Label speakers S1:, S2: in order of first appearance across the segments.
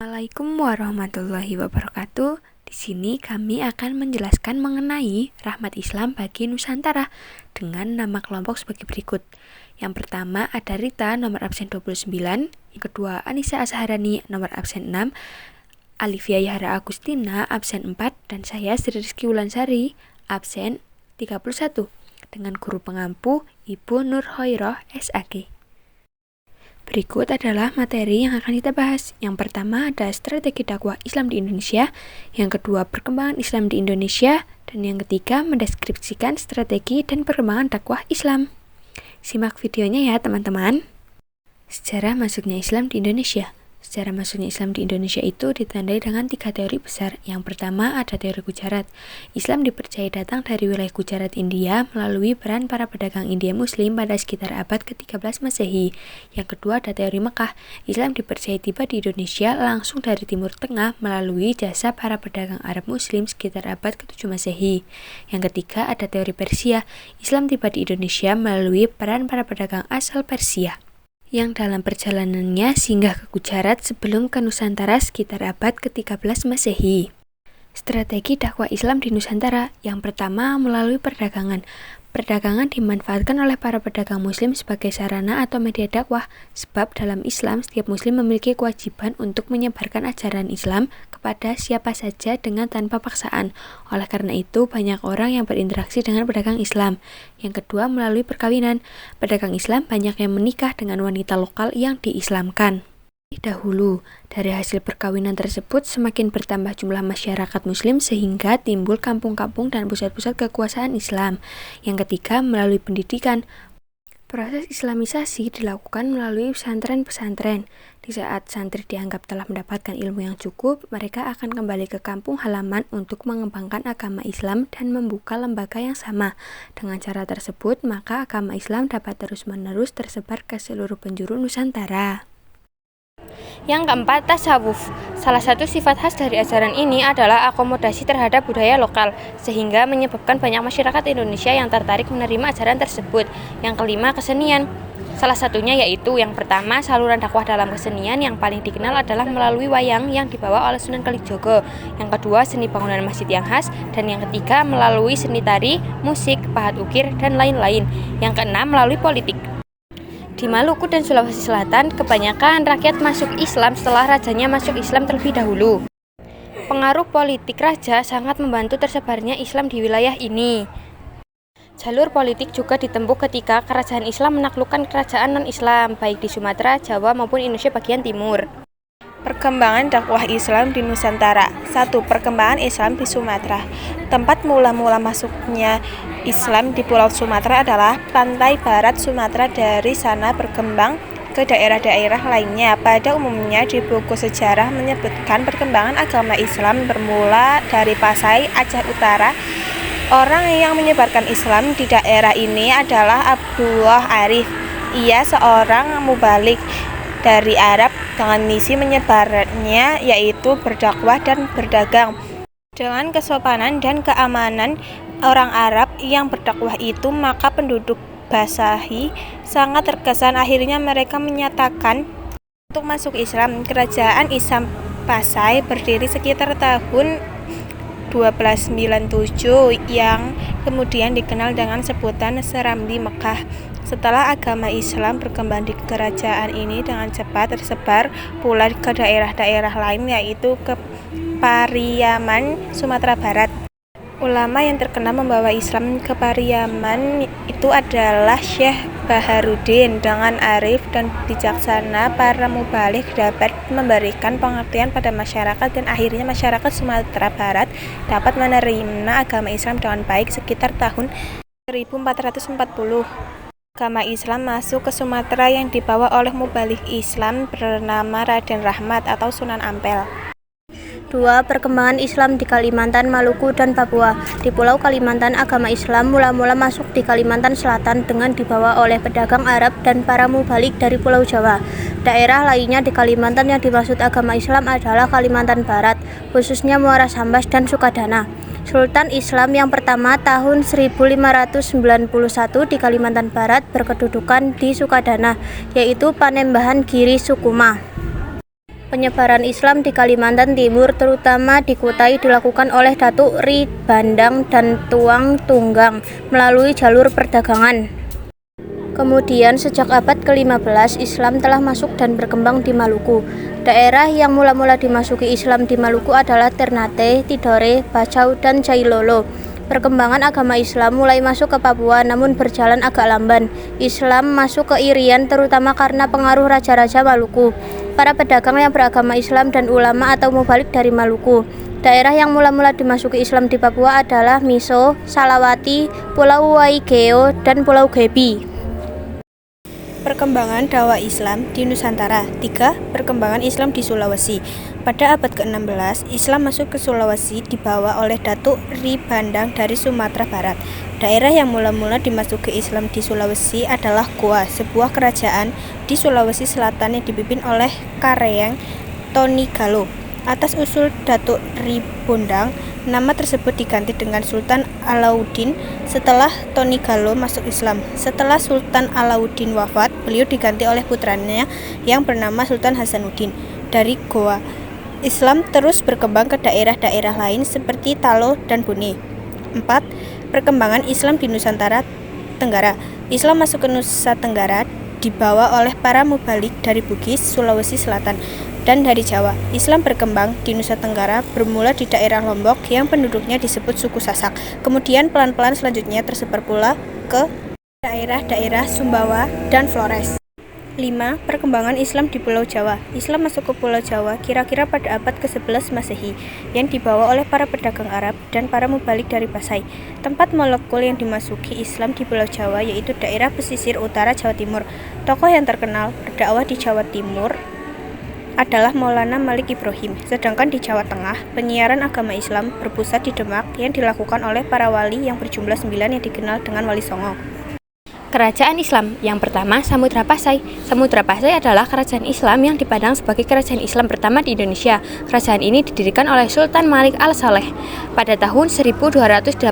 S1: Assalamualaikum warahmatullahi wabarakatuh. Di sini kami akan menjelaskan mengenai rahmat Islam bagi Nusantara dengan nama kelompok sebagai berikut. Yang pertama ada Rita nomor absen 29, yang kedua Anissa Azharani nomor absen 6, Alivia Yahra Agustina absen 4, dan saya Sri Rizky Wulansari absen 31 dengan guru pengampu Ibu Nur Hoiroh SAG. Berikut adalah materi yang akan kita bahas. Yang pertama ada strategi dakwah Islam di Indonesia, yang kedua perkembangan Islam di Indonesia, dan yang ketiga mendeskripsikan strategi dan perkembangan dakwah Islam. Simak videonya ya teman-teman. Sejarah masuknya Islam di Indonesia. Sejarah masuknya Islam di Indonesia itu ditandai dengan 3 teori besar. Yang pertama ada teori Gujarat. Islam dipercaya datang dari wilayah Gujarat, India melalui peran para pedagang India Muslim pada sekitar abad ke-13 Masehi. Yang kedua ada teori Mekah. Islam dipercaya tiba di Indonesia langsung dari Timur Tengah melalui jasa para pedagang Arab Muslim sekitar abad ke-7 Masehi. Yang ketiga ada teori Persia. Islam tiba di Indonesia melalui peran para pedagang asal Persia yang dalam perjalanannya singgah ke Gujarat sebelum ke Nusantara sekitar abad ke-13 Masehi. Strategi dakwah Islam di Nusantara. Yang pertama melalui perdagangan. Perdagangan dimanfaatkan oleh para pedagang muslim sebagai sarana atau media dakwah, sebab dalam Islam setiap muslim memiliki kewajiban untuk menyebarkan ajaran Islam kepada siapa saja dengan tanpa paksaan. Oleh karena itu, banyak orang yang berinteraksi dengan pedagang Islam. Yang kedua, melalui perkawinan. Pedagang Islam banyak yang menikah dengan wanita lokal yang diislamkan. Dahulu, dari hasil perkawinan tersebut semakin bertambah jumlah masyarakat muslim sehingga timbul kampung-kampung dan pusat-pusat kekuasaan Islam. Yang ketiga, melalui pendidikan. Proses islamisasi dilakukan melalui pesantren-pesantren. Di saat santri dianggap telah mendapatkan ilmu yang cukup, mereka akan kembali ke kampung halaman untuk mengembangkan agama Islam dan membuka lembaga yang sama. Dengan cara tersebut, maka agama Islam dapat terus-menerus tersebar ke seluruh penjuru Nusantara. Yang keempat, tasawuf. Salah satu sifat khas dari ajaran ini adalah akomodasi terhadap budaya lokal, sehingga menyebabkan banyak masyarakat Indonesia yang tertarik menerima ajaran tersebut. Yang kelima, kesenian. Salah satunya yaitu yang pertama, saluran dakwah dalam kesenian yang paling dikenal adalah melalui wayang yang dibawa oleh Sunan Kalijogo. Yang kedua, seni bangunan masjid yang khas. Dan yang ketiga, melalui seni tari, musik, pahat ukir, dan lain-lain. Yang keenam, melalui politik. Di Maluku dan Sulawesi Selatan, kebanyakan rakyat masuk Islam setelah rajanya masuk Islam terlebih dahulu. Pengaruh politik raja sangat membantu tersebarnya Islam di wilayah ini. Jalur politik juga ditempuh ketika kerajaan Islam menaklukkan kerajaan non-Islam, baik di Sumatera, Jawa maupun Indonesia bagian timur. Perkembangan dakwah Islam di Nusantara. 1. Perkembangan Islam di Sumatera. Tempat mula-mula masuknya Islam di Pulau Sumatera adalah pantai barat Sumatera. Dari sana berkembang ke daerah-daerah lainnya. Pada umumnya di buku sejarah menyebutkan perkembangan agama Islam bermula dari Pasai, Aceh Utara. Orang yang menyebarkan Islam di daerah ini adalah Abdullah Arif. Ia seorang mubalik dari Arab dengan misi menyebarnya yaitu berdakwah dan berdagang. Dengan kesopanan dan keamanan orang Arab yang berdakwah itu, maka penduduk Basahi sangat terkesan. Akhirnya mereka menyatakan untuk masuk Islam. Kerajaan Islam Pasai berdiri sekitar tahun 1297 yang kemudian dikenal dengan sebutan Serambi Mekah. Setelah agama Islam berkembang di kerajaan ini dengan cepat, tersebar pula ke daerah-daerah lain yaitu ke Pariaman, Sumatera Barat. Ulama yang terkenal membawa Islam ke Pariaman itu adalah Syekh Baharuddin. Dengan arif dan bijaksana, para mubalik dapat memberikan pengertian pada masyarakat dan akhirnya masyarakat Sumatera Barat dapat menerima agama Islam dengan baik sekitar tahun 1440. Agama Islam masuk ke Sumatera yang dibawa oleh mubalik Islam bernama Raden Rahmat atau Sunan Ampel. 2. Perkembangan Islam di Kalimantan, Maluku, dan Papua. Di Pulau Kalimantan, agama Islam mula-mula masuk di Kalimantan Selatan dengan dibawa oleh pedagang Arab dan para mubalik dari Pulau Jawa. Daerah lainnya di Kalimantan yang dimaksud agama Islam adalah Kalimantan Barat, khususnya Muara Sambas dan Sukadana. Sultan Islam yang pertama tahun 1591 di Kalimantan Barat berkedudukan di Sukadana, yaitu Panembahan Giri Sukuma.
S2: Penyebaran Islam di Kalimantan Timur, terutama di Kutai, dilakukan oleh Datuk Ri Bandang dan Tuang Tunggang melalui jalur perdagangan. Kemudian sejak abad ke-15 Islam telah masuk dan berkembang di Maluku. Daerah yang mula-mula dimasuki Islam di Maluku adalah Ternate, Tidore, Bacau, dan Jailolo. Perkembangan agama Islam mulai masuk ke Papua namun berjalan agak lamban. Islam masuk ke Irian terutama karena pengaruh raja-raja Maluku, para pedagang yang beragama Islam dan ulama atau mubalik dari Maluku. Daerah yang mula-mula dimasuki Islam di Papua adalah Miso, Salawati, Pulau Waigeo, dan Pulau Gebi. Perkembangan dakwah Islam di Nusantara. 3. Perkembangan Islam di Sulawesi. Pada abad ke-16, Islam masuk ke Sulawesi dibawa oleh Datuk Ri Bandang dari Sumatera Barat. Daerah yang mula-mula dimasuki Islam di Sulawesi adalah Goa, sebuah kerajaan di Sulawesi Selatan yang dipimpin oleh Kareyeng Tonigalo. Atas usul Datuk Ri Bandang, nama tersebut diganti dengan Sultan Alauddin setelah Tonigalo masuk Islam. Setelah Sultan Alauddin wafat, beliau diganti oleh putranya yang bernama Sultan Hasanuddin. Dari Goa, Islam terus berkembang ke daerah-daerah lain seperti Talo dan Bone. 4. Perkembangan Islam di Nusantara Tenggara. Islam masuk ke Nusa Tenggara dibawa oleh para mubalik dari Bugis, Sulawesi Selatan, dan dari Jawa. Islam berkembang di Nusa Tenggara bermula di daerah Lombok yang penduduknya disebut suku Sasak. Kemudian pelan-pelan selanjutnya tersebar pula ke daerah-daerah Sumbawa dan Flores. 5. Perkembangan Islam di Pulau Jawa. Islam masuk ke Pulau Jawa kira-kira pada abad ke-11 Masehi yang dibawa oleh para pedagang Arab dan para mubalik dari Pasai. Tempat molekul yang dimasuki Islam di Pulau Jawa yaitu daerah pesisir utara Jawa Timur. Tokoh yang terkenal berdakwah di Jawa Timur adalah Maulana Malik Ibrahim. Sedangkan di Jawa Tengah, penyiaran agama Islam berpusat di Demak yang dilakukan oleh para wali yang berjumlah 9 yang dikenal dengan Wali Songo. Kerajaan Islam. Yang pertama, Samudra Pasai. Samudra Pasai adalah kerajaan Islam yang dipandang sebagai kerajaan Islam pertama di Indonesia. Kerajaan ini didirikan oleh Sultan Malik Al-Saleh pada tahun 1285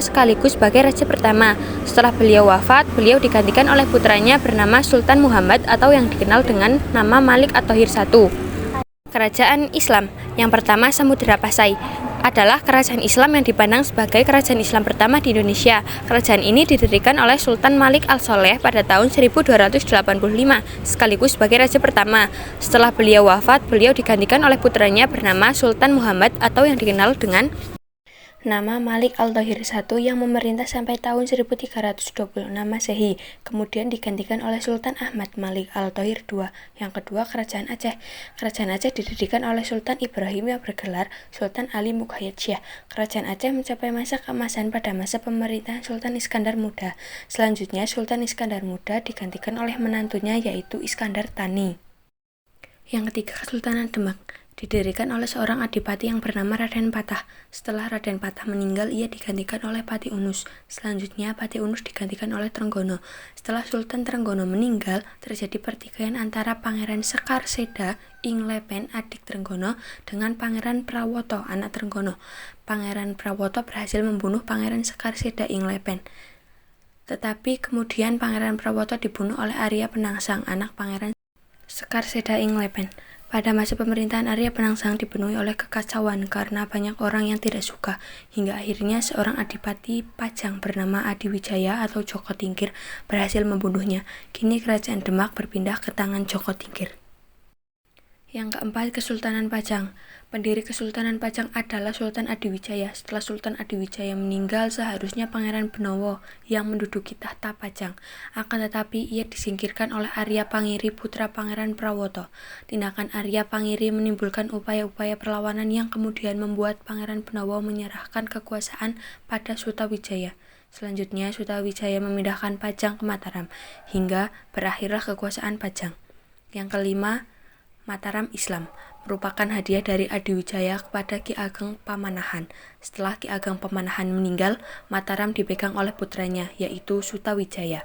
S2: sekaligus sebagai raja pertama. Setelah beliau wafat, beliau digantikan oleh putranya bernama Sultan Muhammad atau yang dikenal dengan nama Malik At-Thohir I. Kerajaan Islam. Yang pertama, Samudra Pasai adalah kerajaan Islam yang dipandang sebagai kerajaan Islam pertama di Indonesia. Kerajaan ini didirikan oleh Sultan Malik Al-Saleh pada tahun 1285 sekaligus sebagai raja pertama. Setelah beliau wafat, beliau digantikan oleh putranya bernama Sultan Muhammad atau yang dikenal dengan nama Malik Al-Thohir I yang memerintah sampai tahun 1326 Masehi, kemudian digantikan oleh Sultan Ahmad Malik Al-Thohir II. Yang kedua, Kerajaan Aceh. Kerajaan Aceh didirikan oleh Sultan Ibrahim yang bergelar Sultan Ali Muqayyad Syah. Kerajaan Aceh mencapai masa keemasan pada masa pemerintahan Sultan Iskandar Muda. Selanjutnya, Sultan Iskandar Muda digantikan oleh menantunya yaitu Iskandar Thani. Yang ketiga, Kesultanan Demak. Didirikan oleh seorang adipati yang bernama Raden Patah. Setelah Raden Patah meninggal, ia digantikan oleh Pati Unus. Selanjutnya, Pati Unus digantikan oleh Trenggono. Setelah Sultan Trenggono meninggal, terjadi pertikaian antara Pangeran Sekar Seda Inglepen, adik Trenggono, dengan Pangeran Prawoto, anak Trenggono. Pangeran Prawoto berhasil membunuh Pangeran Sekar Seda Inglepen. Tetapi kemudian Pangeran Prawoto dibunuh oleh Arya Penangsang, anak Pangeran Sekar Seda Inglepen. Pada masa pemerintahan Arya Penangsang dipenuhi oleh kekacauan karena banyak orang yang tidak suka, hingga akhirnya seorang adipati Pajang bernama Adiwijaya atau Joko Tingkir berhasil membunuhnya. Kini kerajaan Demak berpindah ke tangan Joko Tingkir. Yang keempat, Kesultanan Pajang. Pendiri Kesultanan Pajang adalah Sultan Adiwijaya. Setelah Sultan Adiwijaya meninggal, seharusnya Pangeran Benowo yang menduduki tahta Pajang. Akan tetapi, ia disingkirkan oleh Arya Pangiri, putra Pangeran Prawoto. Tindakan Arya Pangiri menimbulkan upaya-upaya perlawanan yang kemudian membuat Pangeran Benowo menyerahkan kekuasaan pada Sutawijaya. Selanjutnya, Sutawijaya memindahkan Pajang ke Mataram, hingga berakhirlah kekuasaan Pajang. Yang kelima, Mataram Islam merupakan hadiah dari Adiwijaya kepada Ki Ageng Pamanahan. Setelah Ki Ageng Pamanahan meninggal, Mataram dipegang oleh putranya, yaitu Sutawijaya.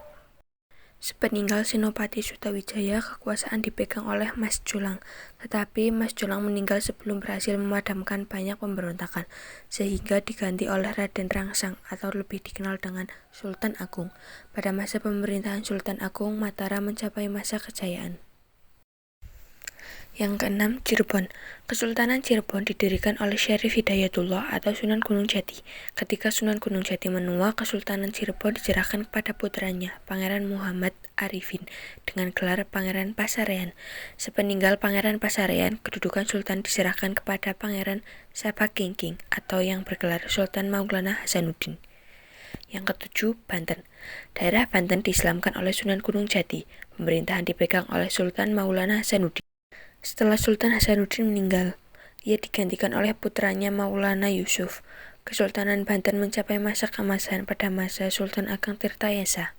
S2: Sepeninggal Senopati Sutawijaya, kekuasaan dipegang oleh Mas Jolang. Tetapi Mas Jolang meninggal sebelum berhasil memadamkan banyak pemberontakan, sehingga diganti oleh Raden Rangsang atau lebih dikenal dengan Sultan Agung. Pada masa pemerintahan Sultan Agung, Mataram mencapai masa kejayaan.
S1: Yang keenam, Cirebon. Kesultanan Cirebon didirikan oleh Syarif Hidayatullah atau Sunan Gunung Jati. Ketika Sunan Gunung Jati menua, Kesultanan Cirebon diserahkan kepada putranya, Pangeran Muhammad Arifin, dengan gelar Pangeran Pasarean. Sepeninggal Pangeran Pasarean, kedudukan Sultan diserahkan kepada Pangeran Sabakengking atau yang bergelar Sultan Maulana Hasanuddin. Yang ketujuh, Banten. Daerah Banten diislamkan oleh Sunan Gunung Jati. Pemerintahan dipegang oleh Sultan Maulana Hasanuddin. Setelah Sultan Hasanuddin meninggal, ia digantikan oleh putranya Maulana Yusuf. Kesultanan Banten mencapai masa keemasan pada masa Sultan Ageng Tirtayasa.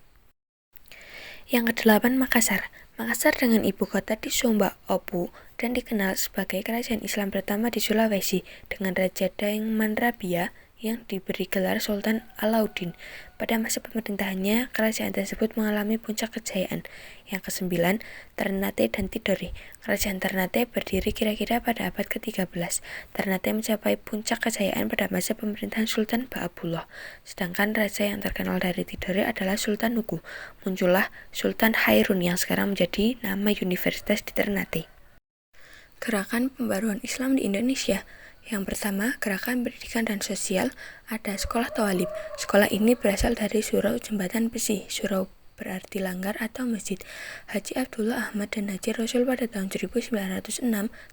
S1: Yang kedelapan, Makassar. Makassar dengan ibu kota di Sumba Opu dan dikenal sebagai kerajaan Islam pertama di Sulawesi dengan Raja Daeng Manrabia yang diberi gelar Sultan Alauddin. Pada masa pemerintahannya, kerajaan tersebut mengalami puncak kejayaan. Yang kesembilan, Ternate dan Tidore. Kerajaan Ternate berdiri kira-kira pada abad ke-13. Ternate mencapai puncak kejayaan pada masa pemerintahan Sultan Ba'abullah. Sedangkan raja yang terkenal dari Tidore adalah Sultan Nuku. Muncullah Sultan Hairun yang sekarang menjadi nama universitas di Ternate. Gerakan pembaruan Islam di Indonesia. Yang pertama, gerakan pendidikan dan sosial, ada sekolah Tawalib. Sekolah ini berasal dari surau Jembatan Besi. Surau berarti langgar atau masjid. Haji Abdullah Ahmad dan Haji Rasul pada tahun 1906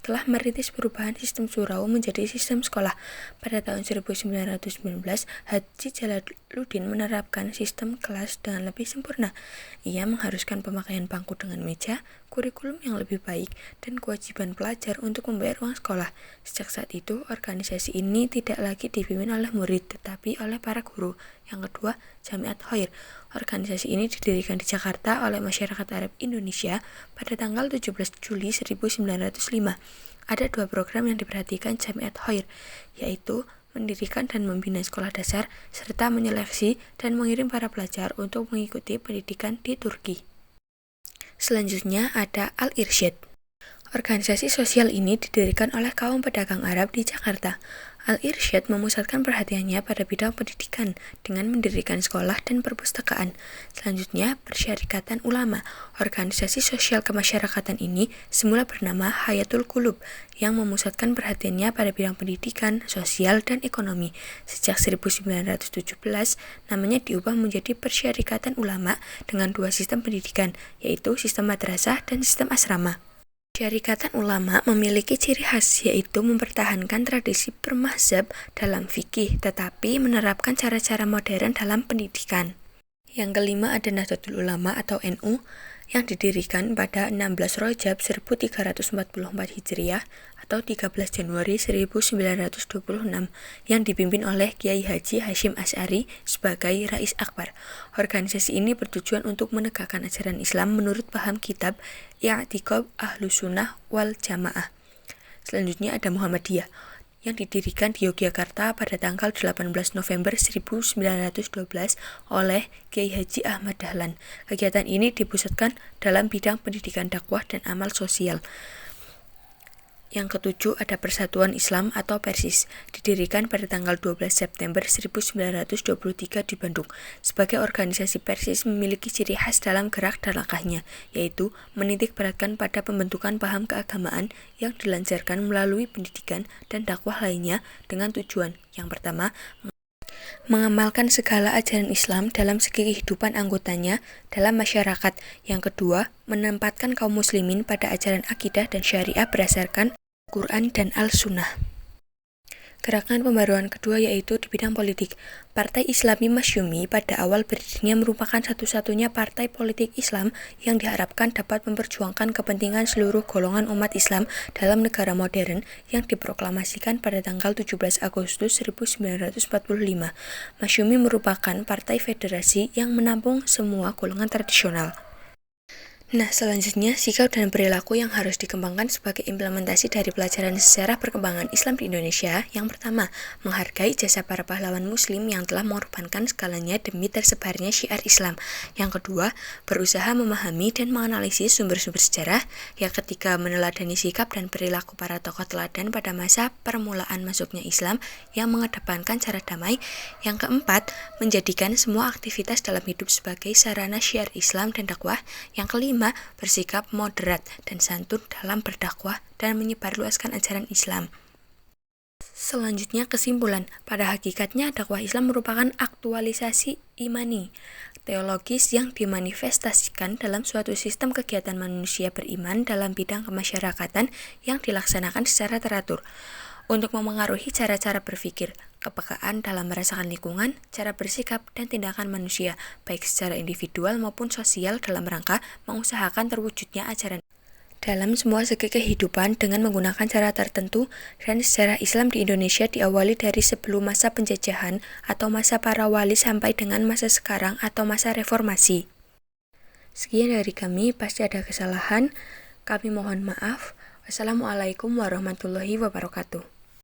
S1: telah merintis perubahan sistem surau menjadi sistem sekolah. Pada tahun 1919, Haji Jalaluddin menerapkan sistem kelas dengan lebih sempurna. Ia mengharuskan pemakaian bangku dengan meja, kurikulum yang lebih baik, dan kewajiban pelajar untuk membayar uang sekolah. Sejak saat itu, organisasi ini tidak lagi dipimpin oleh murid, tetapi oleh para guru. Yang kedua, Jamiat Khair. Organisasi ini didirikan di Jakarta oleh masyarakat Arab Indonesia pada tanggal 17 Juli 1905. Ada dua program yang diperhatikan Jamiat Khair, yaitu mendirikan dan membina sekolah dasar, serta menyeleksi dan mengirim para pelajar untuk mengikuti pendidikan di Turki. Selanjutnya ada Al-Irsyad. Organisasi sosial ini didirikan oleh kaum pedagang Arab di Jakarta. Al-Irsyad memusatkan perhatiannya pada bidang pendidikan dengan mendirikan sekolah dan perpustakaan. Selanjutnya, Persyarikatan Ulama. Organisasi sosial kemasyarakatan ini semula bernama Hayatul Qulub yang memusatkan perhatiannya pada bidang pendidikan, sosial, dan ekonomi. Sejak 1917, namanya diubah menjadi Persyarikatan Ulama dengan dua sistem pendidikan, yaitu sistem madrasah dan sistem asrama. Syarikatan ulama memiliki ciri khas, yaitu mempertahankan tradisi bermazhab dalam fikih, tetapi menerapkan cara-cara modern dalam pendidikan. Yang kelima ada Nahdlatul Ulama atau NU, yang didirikan pada 16 Rajab 1344 Hijriah atau 13 Januari 1926, yang dipimpin oleh Kiai Haji Hasyim Asy'ari sebagai Rais Akbar. Organisasi ini bertujuan untuk menegakkan ajaran Islam menurut paham kitab I'tiqad Ahlussunnah wal Jamaah. Selanjutnya ada Muhammadiyah, yang didirikan di Yogyakarta pada tanggal 18 November 1912 oleh Kiai Haji Ahmad Dahlan. Kegiatan ini dipusatkan dalam bidang pendidikan dakwah dan amal sosial. Yang ketujuh ada Persatuan Islam atau Persis, didirikan pada tanggal 12 September 1923 di Bandung. Sebagai organisasi, Persis memiliki ciri khas dalam gerak dan langkahnya, yaitu menitik beratkan pada pembentukan paham keagamaan yang dilancarkan melalui pendidikan dan dakwah lainnya dengan tujuan yang pertama, mengamalkan segala ajaran Islam dalam segi kehidupan anggotanya dalam masyarakat. Yang kedua, menempatkan kaum muslimin pada ajaran akidah dan syariah berdasarkan Quran dan Al-Sunnah. Gerakan pembaruan kedua yaitu di bidang politik. Partai Islami Masyumi pada awal berdirinya merupakan satu-satunya partai politik Islam yang diharapkan dapat memperjuangkan kepentingan seluruh golongan umat Islam dalam negara modern yang diproklamasikan pada tanggal 17 Agustus 1945. Masyumi merupakan partai federasi yang menampung semua golongan tradisional. Nah, selanjutnya sikap dan perilaku yang harus dikembangkan sebagai implementasi dari pelajaran sejarah perkembangan Islam di Indonesia. Yang pertama, menghargai jasa para pahlawan muslim yang telah mengorbankan segalanya demi tersebarnya syiar Islam. Yang kedua, berusaha memahami dan menganalisis sumber-sumber sejarah. Yang ketiga, meneladani sikap dan perilaku para tokoh teladan pada masa permulaan masuknya Islam yang mengedepankan cara damai. Yang keempat, menjadikan semua aktivitas dalam hidup sebagai sarana syiar Islam dan dakwah. Yang kelima, pertama, bersikap moderat dan santun dalam berdakwah dan menyebarluaskan ajaran Islam. Selanjutnya kesimpulan, pada hakikatnya dakwah Islam merupakan aktualisasi imani, teologis yang dimanifestasikan dalam suatu sistem kegiatan manusia beriman dalam bidang kemasyarakatan yang dilaksanakan secara teratur, untuk memengaruhi cara-cara berpikir, kepekaan dalam merasakan lingkungan, cara bersikap, dan tindakan manusia, baik secara individual maupun sosial dalam rangka mengusahakan terwujudnya ajaran dalam semua segi kehidupan dengan menggunakan cara tertentu, dan sejarah Islam di Indonesia diawali dari sebelum masa penjajahan atau masa para wali sampai dengan masa sekarang atau masa reformasi. Sekian dari kami, pasti ada kesalahan. Kami mohon maaf. Wassalamualaikum warahmatullahi wabarakatuh.